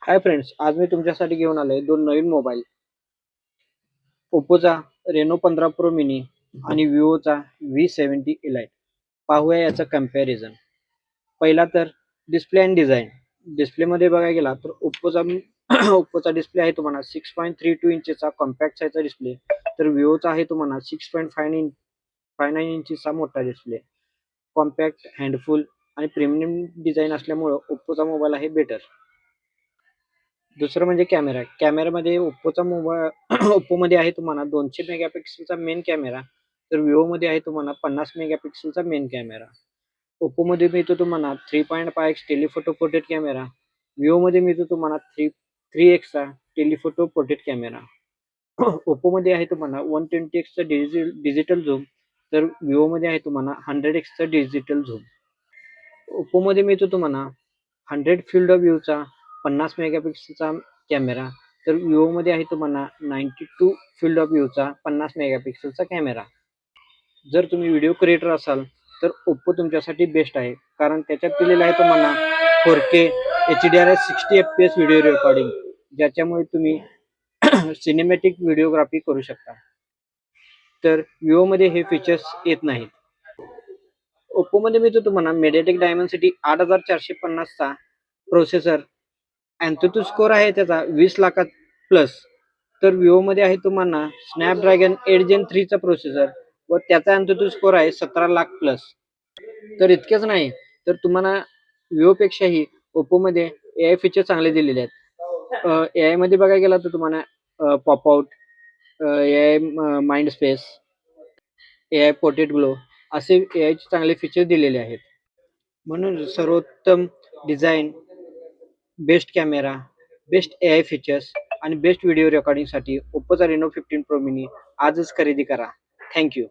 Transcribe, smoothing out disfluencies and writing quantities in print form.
Hi friends, आज मी तुमच्यासाठी घेऊन आलोय दोन नवीन मोबाईल. ओप्पोचा रेनो 15 प्रो मिनी आणि विवोचा V70 इलाइट. पाहूया याचं कम्पॅरिझन. पहिला तर डिस्प्ले अँड डिझाईन. डिस्प्लेमध्ये बघायला गेला तर ओप्पोचा डिस्प्ले आहे तुम्हाला 6.32 इंचचा कॉम्पॅक्ट साईजचा डिस्प्ले, तर विवोचा आहे तुम्हाला 6.59 इंचचा मोठा डिस्प्ले. कॉम्पॅक्ट, हँडफुल आणि प्रीमियम डिझाईन असल्यामुळं ओप्पोचा मोबाईल आहे बेटर. दुसरं म्हणजे कॅमेरा. कॅमेरामध्ये ओप्पोचा मोबाईल ओप्पोमध्ये आहे तुम्हाला 200 मेगापिक्सेलचा मेन कॅमेरा, तर विवोमध्ये आहे तुम्हाला 50 मेगापिक्सेलचा मेन कॅमेरा. ओप्पोमध्ये मिळतो तुम्हाला 3.5x टेलिफोटो पोर्ट्रेट कॅमेरा. विवोमध्ये मिळतो तुम्हाला 3x चा टेलिफोटो पोर्ट्रेट कॅमेरा. ओप्पोमध्ये आहे तुम्हाला 120x डिजिटल झूम, तर विवोमध्ये आहे तुम्हाला 100x डिजिटल झूम. ओप्पोमध्ये मिळतो तुम्हाला 100 फील्ड ऑफ व्ह्यूचा 50 मेगापिक्सेलचा कॅमेरा, तर विवोमध्ये आहे तुम्हाला 92 फील्ड ऑफ व्ह्यूचा 50 मेगापिक्सेलचा कॅमेरा. जर तुम्ही व्हिडिओ क्रिएटर असाल तर ओप्पो तुमच्यासाठी बेस्ट आहे, कारण त्याच्यात दिलेलं आहे तुम्हाला 4K HDR 60 FPS video recording, ज्याच्यामुळे तुम्ही सिनेमॅटिक व्हिडिओग्राफी करू शकता. तर विवोमध्ये हे फीचर्स येत नाहीत. ओप्पोमध्ये मिळतो तुम्हाला MediaTek Dimensity 8450चा प्रोसेसर. अँथोतू स्कोर आहे त्याचा 20 लाखात प्लस. तर विवोमध्ये आहे तुम्हाला स्नॅपड्रॅगन 8 Gen 3 चा प्रोसेसर व त्याचा अँथोतू स्कोर आहे 17 लाख प्लस. तर इतकेच नाही, तर तुम्हाला विवोपेक्षाही ओप्पोमध्ये AI फीचर चांगले दिलेले आहेत. AI मध्ये बघायला गेला तर तुम्हाला pop out, AI mind space, AI portrait glow असे AI चे चांगले फीचर दिलेले आहेत. म्हणून सर्वोत्तम design, best camera, best AI features आणि बेस्ट व्हिडिओ रेकॉर्डिंगसाठी ओप्पोचा रेनो 15 प्रो मिनी आजच खरेदी करा. Thank you.